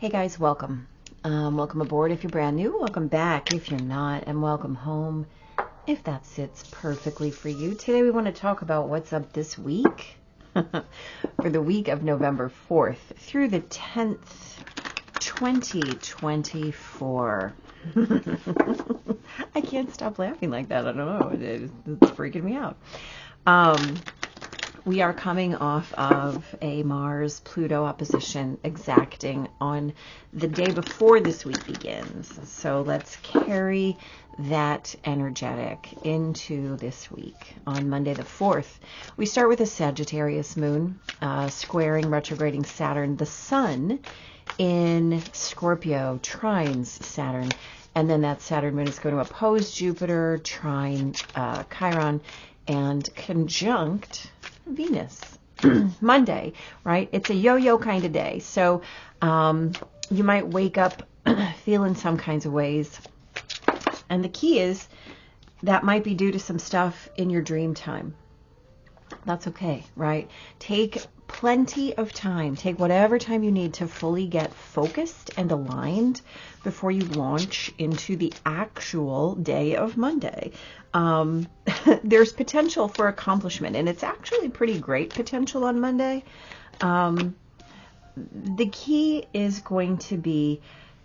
Hey guys, welcome. Welcome aboard if you're brand new, welcome back if you're not, and welcome home if that sits perfectly for you. Today we want to talk about what's up this week for the week of November 4th through the 10th, 2024. I can't stop laughing like that. I don't know. It's freaking me out. We are coming off of a Mars-Pluto opposition exacting on the day before this week begins. So let's carry that energetic into this week. On Monday the 4th, we start with a Sagittarius moon squaring retrograding Saturn. The sun in Scorpio trines Saturn. And then that Saturn moon is going to oppose Jupiter, trine Chiron, and conjunct Venus. Monday, right? It's a yo-yo kind of day. So you might wake up feeling some kinds of ways. And the key is that might be due to some stuff in your dream time. That's okay, right? Take plenty of time. Take whatever time you need to fully get focused and aligned before you launch into the actual day of Monday. There's potential for accomplishment, and it's actually pretty great potential on Monday. The key is going to be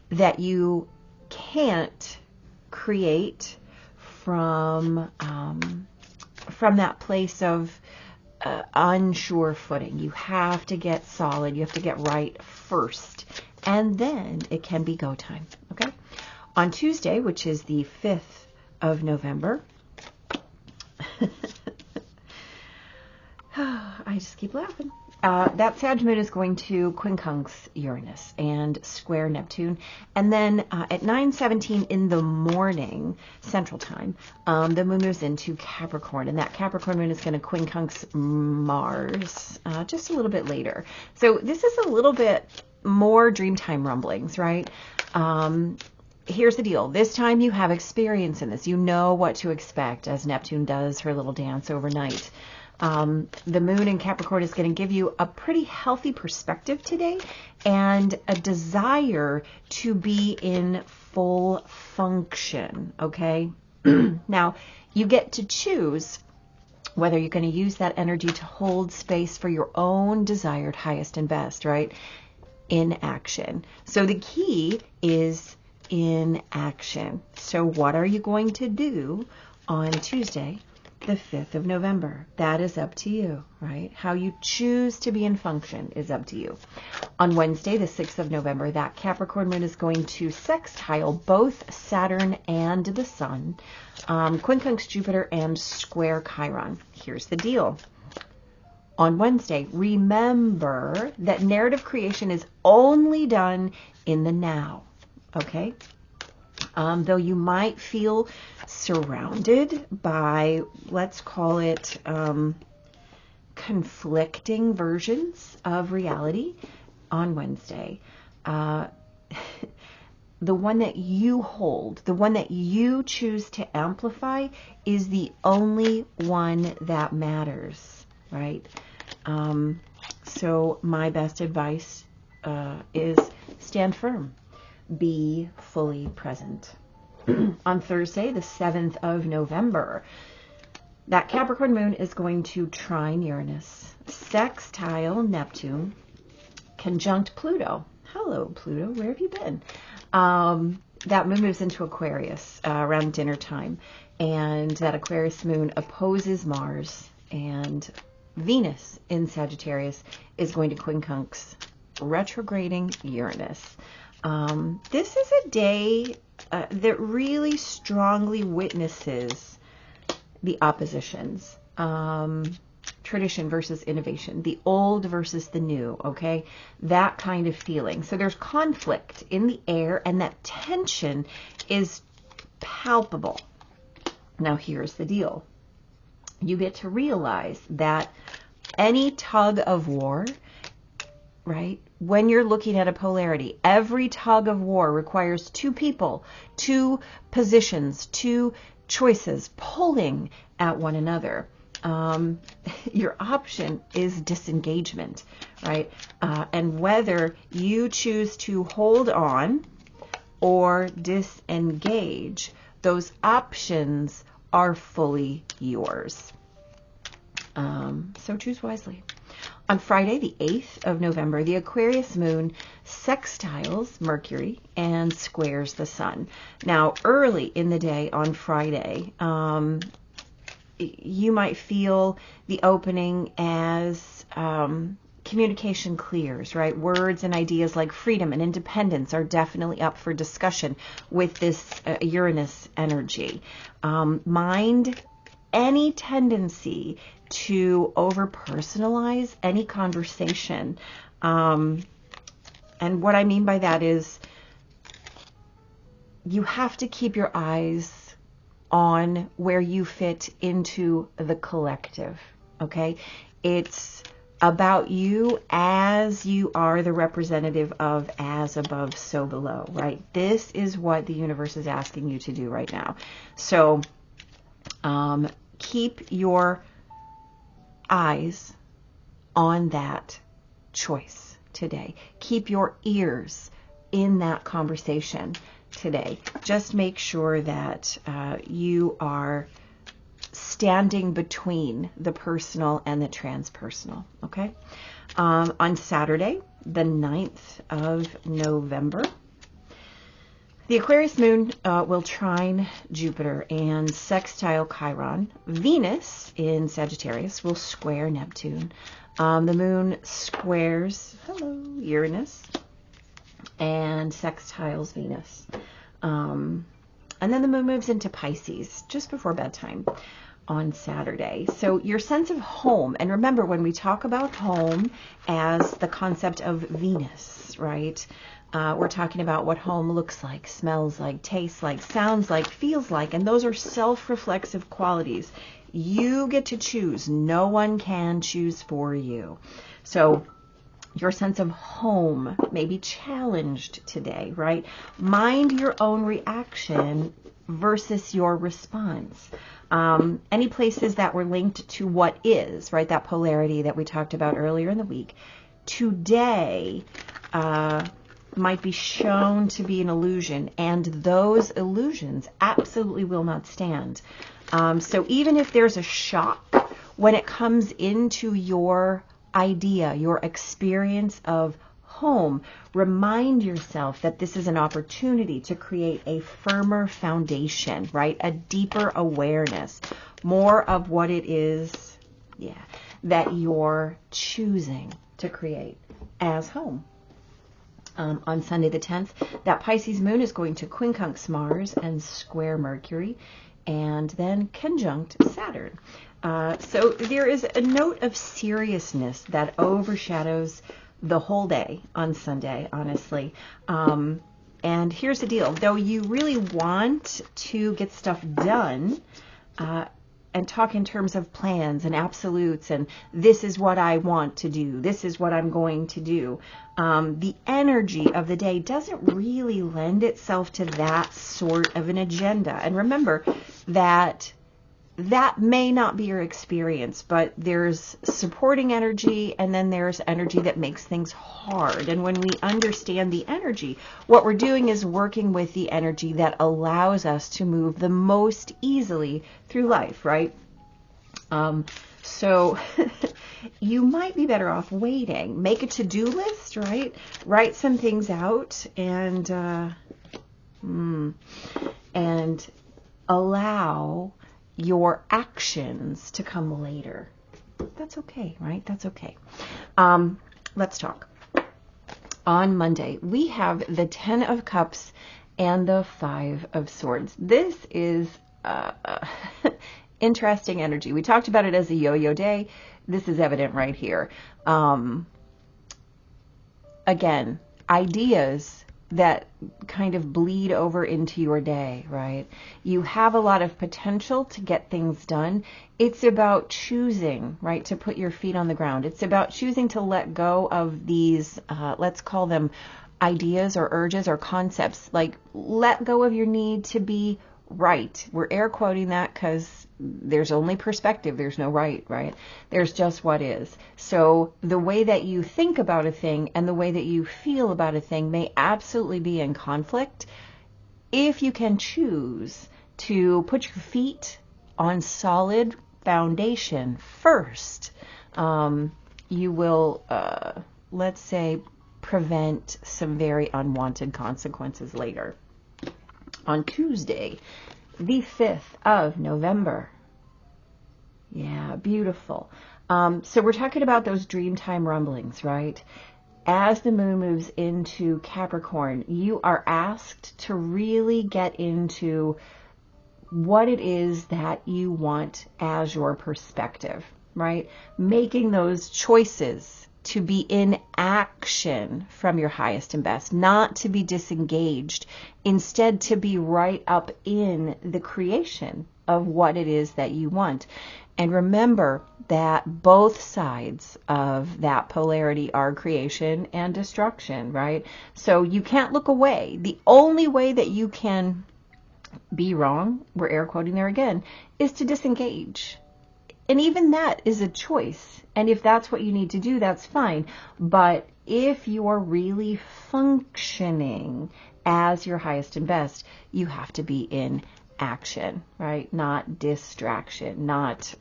that you can't create from that place of unsure footing. You have to get solid. You have to get right first, and then it can be go time. Okay. On Tuesday, which is the 5th of November, I just keep laughing. That Sag moon is going to quincunx Uranus and square Neptune. And then at 9:17 in the morning, Central Time, the moon moves into Capricorn. And that Capricorn moon is going to quincunx Mars just a little bit later. So this is a little bit more Dreamtime rumblings, right? Here's the deal. This time you have experience in this. You know what to expect as Neptune does her little dance overnight. The moon in Capricorn is going to give you a pretty healthy perspective today and a desire to be in full function, okay? Now, you get to choose whether you're going to use that energy to hold space for your own desired highest and best, right? In action. So the key is in action. So what are you going to do on Tuesday, the 5th of November? That is up to you, right? How you choose to be in function is up to you. On Wednesday, the 6th of November, that Capricorn moon is going to sextile both Saturn and the Sun, quincunx Jupiter, and square Chiron. Here's the deal. On Wednesday, remember that narrative creation is only done in the now, okay? Though you might feel surrounded by, let's call it, conflicting versions of reality on Wednesday, the one that you hold, the one that you choose to amplify is the only one that matters, right? So my best advice is stand firm. Be fully present. On Thursday, the 7th of November, that Capricorn moon is going to trine Uranus, sextile Neptune, conjunct Pluto. Hello, Pluto. Where have you been? That moon moves into Aquarius around dinner time, and that Aquarius moon opposes Mars, and Venus in Sagittarius is going to quincunx retrograding Uranus. This is a day that really strongly witnesses the oppositions, tradition versus innovation, the old versus the new, okay? That kind of feeling. So there's conflict in the air, and that tension is palpable. Now here's the deal. You get to realize that any tug of war, right? When you're looking at a polarity, every tug of war requires two people, two positions, two choices pulling at one another. your option is disengagement, right? And whether you choose to hold on or disengage, those options are fully yours. So choose wisely. On Friday, the 8th of November, the Aquarius moon sextiles Mercury and squares the sun. Now, early in the day on Friday, you might feel the opening as communication clears, right? Words and ideas like freedom and independence are definitely up for discussion with this Uranus energy. Mind any tendency to over-personalize any conversation. And what I mean by that is you have to keep your eyes on where you fit into the collective, okay? It's about you as you are the representative of as above, so below, right? This is what the universe is asking you to do right now. So keep your eyes on that choice today. Keep your ears in that conversation today. Just make sure that you are standing between the personal and the transpersonal, okay? On Saturday, the 9th of November, the Aquarius moon will trine Jupiter and sextile Chiron. Venus in Sagittarius will square Neptune. The moon squares, Uranus and sextiles Venus. And then the moon moves into Pisces just before bedtime on Saturday. So your sense of home, and remember when we talk about home as the concept of Venus, right? We're talking about what home looks like, smells like, tastes like, sounds like, feels like, and those are self-reflexive qualities. You get to choose. No one can choose for you. So your sense of home may be challenged today, right? Mind your own reaction versus your response. Any places that were linked to what is, right? That polarity that we talked about earlier in the week. Today, might be shown to be an illusion, and those illusions absolutely will not stand. So even if there's a shock when it comes into your idea, your experience of home, remind yourself that this is an opportunity to create a firmer foundation, right? A deeper awareness, more of what it is, that you're choosing to create as home. On Sunday the 10th, that Pisces moon is going to quincunx Mars and square Mercury, and then conjunct Saturn. So there is a note of seriousness that overshadows the whole day on Sunday, honestly. And here's the deal. Though you really want to get stuff done, and talk in terms of plans and absolutes and this is what I want to do, this is what I'm going to do, the energy of the day doesn't really lend itself to that sort of an agenda. And remember that may not be your experience, but there's supporting energy and then there's energy that makes things hard. And when we understand the energy, what we're doing is working with the energy that allows us to move the most easily through life, right? So you might be better off waiting. Make a to-do list, right? Write some things out and allow your actions to come later. That's okay, right? That's okay. Let's talk. On Monday, we have the 10 of Cups and the 5 of Swords. This is interesting energy. We talked about it as a yo-yo day. This is evident right here. Again, ideas that kind of bleed over into your day, right? You have a lot of potential to get things done. It's about choosing, right, to put your feet on the ground. It's about choosing to let go of these, let's call them ideas or urges or concepts. Like, let go of your need to be right. We're air quoting that because there's only perspective. There's no right? There's just what is. So the way that you think about a thing and the way that you feel about a thing may absolutely be in conflict. If you can choose to put your feet on solid foundation first, you will, let's say, prevent some very unwanted consequences later. On Tuesday, the 5th of November. Yeah, beautiful. So we're talking about those dreamtime rumblings, right? As the moon moves into Capricorn, you are asked to really get into what it is that you want as your perspective, right? Making those choices to be in action from your highest and best, not to be disengaged, instead to be right up in the creation of what it is that you want. And remember that both sides of that polarity are creation and destruction, right? So you can't look away. The only way that you can be wrong, we're air quoting there again, is to disengage. And even that is a choice. And if that's what you need to do, that's fine. But if you're really functioning as your highest and best, you have to be in action, right? Not distraction, not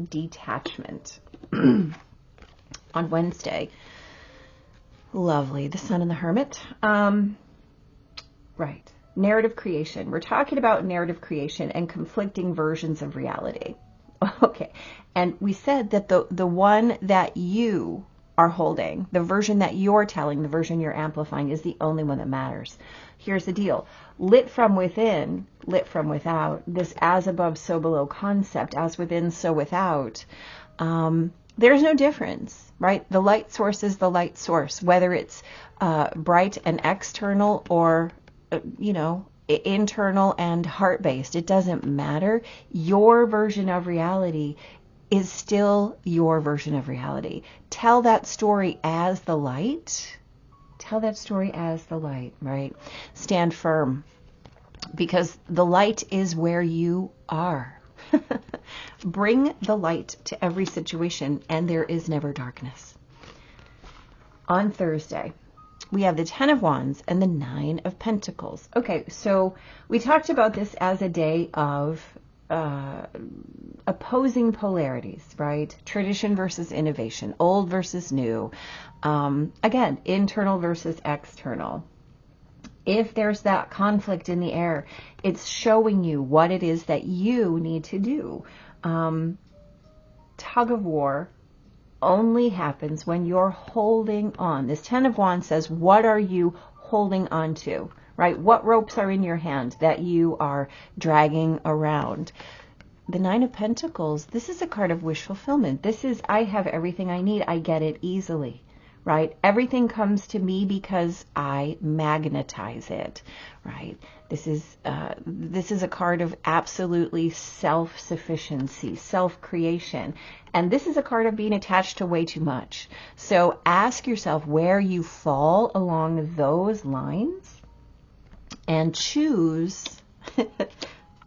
detachment. On Wednesday, lovely, the Sun and the Hermit. Right. Narrative creation. We're talking about narrative creation and conflicting versions of reality. Okay. And we said that the one that you are holding, the version that you're telling, the version you're amplifying, is the only one that matters. Here's the deal. Lit from within, lit from without, this as above, so below concept, as within, so without, there's no difference, right? The light source is the light source, whether it's bright and external or, internal and heart-based. It doesn't matter. Your version of reality is still your version of reality. Tell that story as the light. Tell that story as the light, right? Stand firm, because the light is where you are. Bring the light to every situation, and there is never darkness. On Thursday, we have the 10 of Wands and the 9 of Pentacles. Okay, so we talked about this as a day of opposing polarities, right? Tradition versus innovation, old versus new. Again, internal versus external. If there's that conflict in the air, it's showing you what it is that you need to do. Tug of war only happens when you're holding on. This 10 of Wands says, what are you holding on to, right? What ropes are in your hand that you are dragging around? The 9 of Pentacles, this is a card of wish fulfillment. This is, I have everything I need. I get it easily, right? Everything comes to me because I magnetize it, right? This is a card of absolutely self-sufficiency, self-creation. And this is a card of being attached to way too much. So ask yourself where you fall along those lines and choose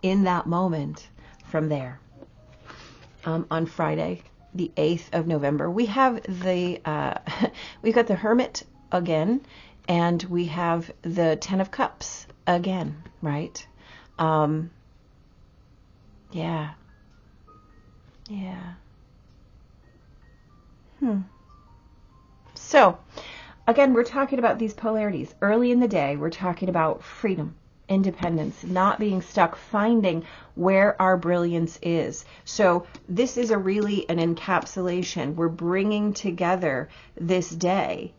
in that moment from there. On Friday, the 8th of November, we have we've got the Hermit again, and we have the 10 of Cups again, right? Yeah. So, again, we're talking about these polarities. Early in the day, we're talking about freedom, independence, not being stuck, finding where our brilliance is. So this is really an encapsulation. We're bringing together this day,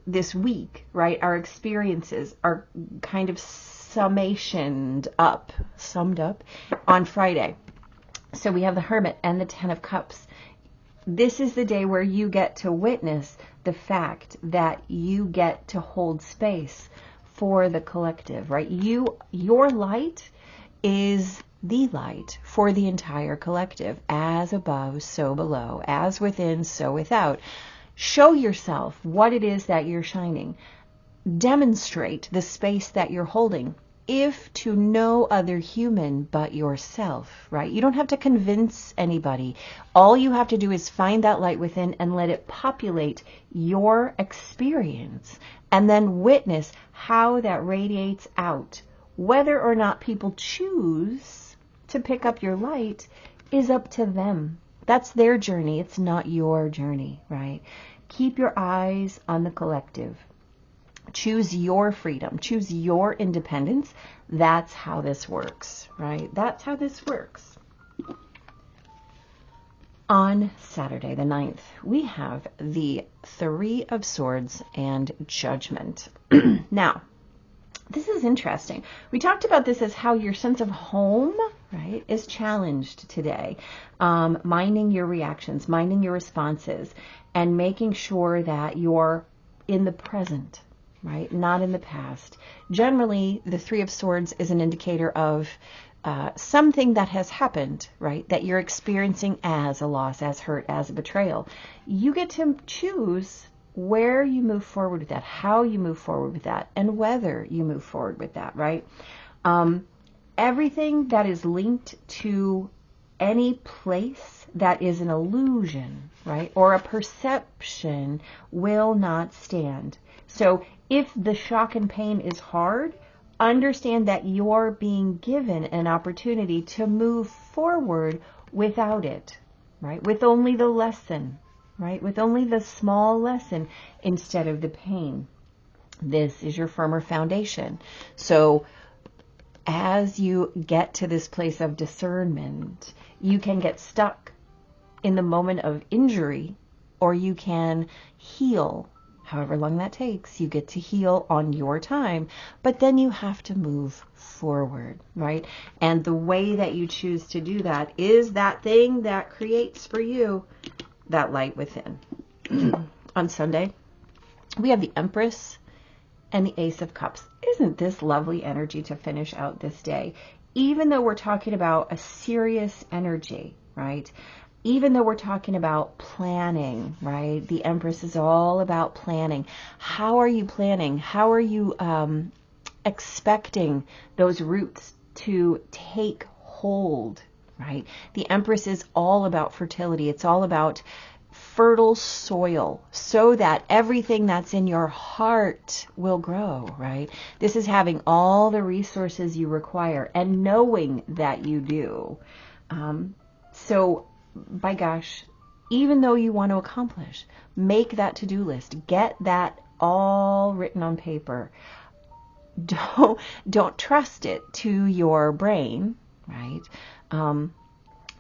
this week, right? Our experiences are kind of summed up on Friday. So we have the Hermit and the 10 of Cups. This is the day where you get to witness the fact that you get to hold space for the collective, right? Your light is the light for the entire collective. As above, so below. As within, so without. Show yourself what it is that you're shining. Demonstrate the space that you're holding. if to no other human but yourself, right? You don't have to convince anybody. All you have to do is find that light within and let it populate your experience, and then witness how that radiates out. Whether or not people choose to pick up your light is up to them. That's their journey. It's not your journey, right? Keep your eyes on the collective. Choose your freedom. Choose your independence. That's how this works, right? That's how this works. On Saturday the 9th, we have the Three of Swords and Judgment. Now, this is interesting. We talked about this as how your sense of home, right, is challenged today. Minding your reactions, minding your responses, and making sure that you're in the present, right, not in the past. Generally, the Three of Swords is an indicator of something that has happened, right, that you're experiencing as a loss, as hurt, as a betrayal. You get to choose where you move forward with that, how you move forward with that, and whether you move forward with that, right? Everything that is linked to any place that is an illusion, right, or a perception will not stand. So if the shock and pain is hard, understand that you're being given an opportunity to move forward without it, right, with only the lesson, right? With only the small lesson instead of the pain. This is your firmer foundation. So as you get to this place of discernment, you can get stuck in the moment of injury, or you can heal. However long that takes, you get to heal on your time, but then you have to move forward, right? And the way that you choose to do that is that thing that creates for you that light within. On Sunday, we have the Empress and the Ace of Cups. Isn't this lovely energy to finish out this day? Even though we're talking about a serious energy, right? Even though we're talking about planning, right? The Empress is all about planning. How are you planning? How are you expecting those roots to take hold, right? The Empress is all about fertility. It's all about fertile soil so that everything that's in your heart will grow, right? This is having all the resources you require and knowing that you do. So, by gosh, even though you want to accomplish, make that to-do list. Get that all written on paper. Don't trust it to your brain, right?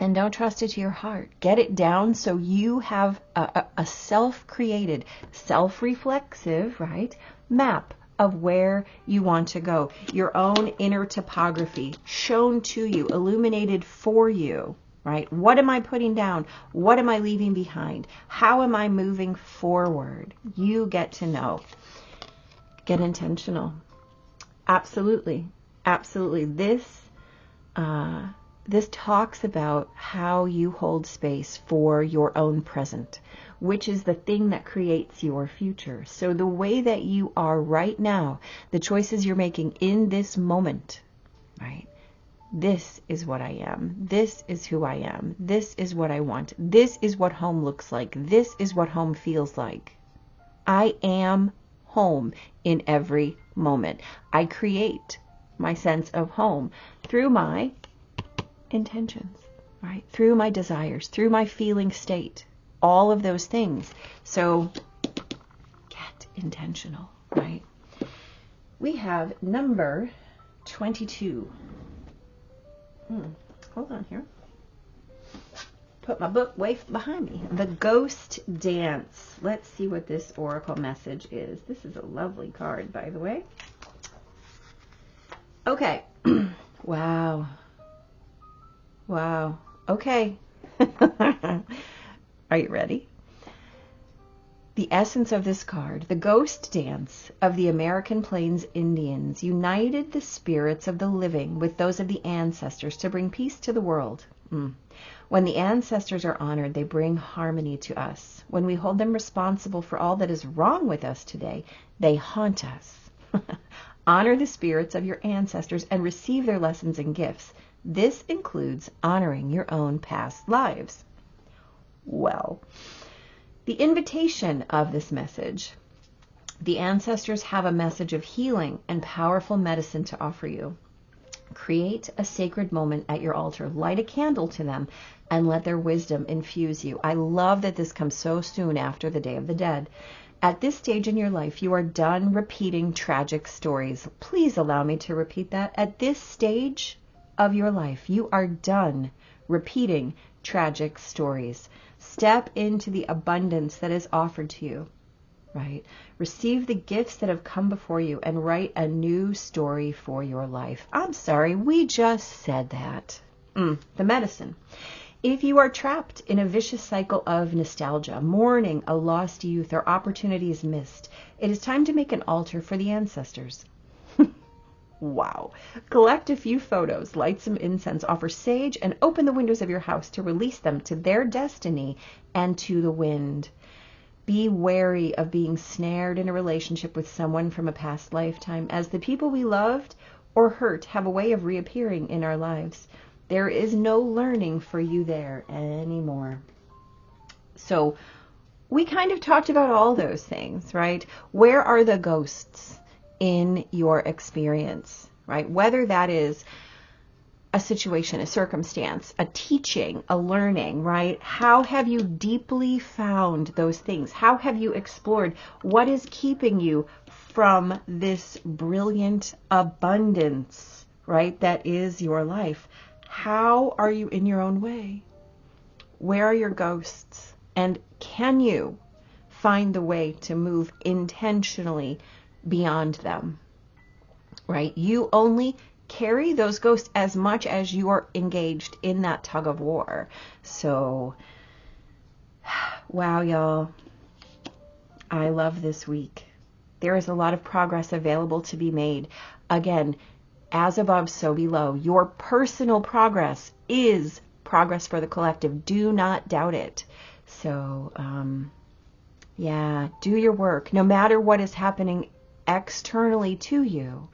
And don't trust it to your heart. Get it down so you have a self-created, self-reflexive, right, map of where you want to go. Your own inner topography shown to you, illuminated for you, right? What am I putting down? What am I leaving behind? How am I moving forward? You get to know. Get intentional. Absolutely. Absolutely. This talks about how you hold space for your own present, which is the thing that creates your future. So the way that you are right now, the choices you're making in this moment, right? This is what I am. This is who I am. This is what I want. This is what home looks like. This is what home feels like. I am home in every moment. I create my sense of home through my intentions, right? Through my desires, through my feeling state, all of those things. So get intentional, right? We have number 22. Hold on here. Put my book way behind me. The Ghost Dance. Let's see what this oracle message is. This is a lovely card, by the way. Okay. Wow. Wow. Okay. Are you ready? The essence of this card, the ghost dance of the American Plains Indians, united the spirits of the living with those of the ancestors to bring peace to the world. When the ancestors are honored, they bring harmony to us. When we hold them responsible for all that is wrong with us today, they haunt us. Honor the spirits of your ancestors and receive their lessons and gifts. This includes honoring your own past lives. Well, the invitation of this message: the ancestors have a message of healing and powerful medicine to offer you. Create a sacred moment at your altar. Light a candle to them and let their wisdom infuse you. I love that this comes so soon after the Day of the Dead. At this stage in your life, you are done repeating tragic stories. Please allow me to repeat that. At this stage of your life, you are done repeating tragic stories. Step into the abundance that is offered to you. Right? Receive the gifts that have come before you and write a new story for your life. I'm sorry, we just said that. The medicine. If you are trapped in a vicious cycle of nostalgia, mourning a lost youth or opportunities missed, it is time to make an altar for the ancestors. Wow. Collect a few photos, light some incense, offer sage, and open the windows of your house to release them to their destiny and to the wind. Be wary of being snared in a relationship with someone from a past lifetime, as the people we loved or hurt have a way of reappearing in our lives. There is no learning for you there anymore. So we kind of talked about all those things, right? Where are the ghosts in your experience, right? Whether that is a situation, a circumstance, a teaching, a learning, right? How have you deeply found those things? How have you explored what is keeping you from this brilliant abundance, right? That is your life. How are you in your own way? Where are your ghosts? And can you find the way to move intentionally beyond them, right? You only carry those ghosts as much as you are engaged in that tug of war. So, wow, y'all. I love this week. There is a lot of progress available to be made. Again, as above, so below. Your personal progress is progress for the collective. Do not doubt it. So, yeah, do your work. No matter what is happening externally to you,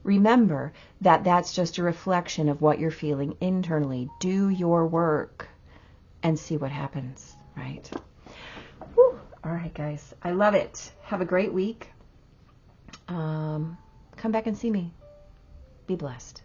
remember that that's just a reflection of what you're feeling internally. Do your work and see what happens, right? Whew. All right, guys. I love it. Have a great week. Come back and see me. Be blessed.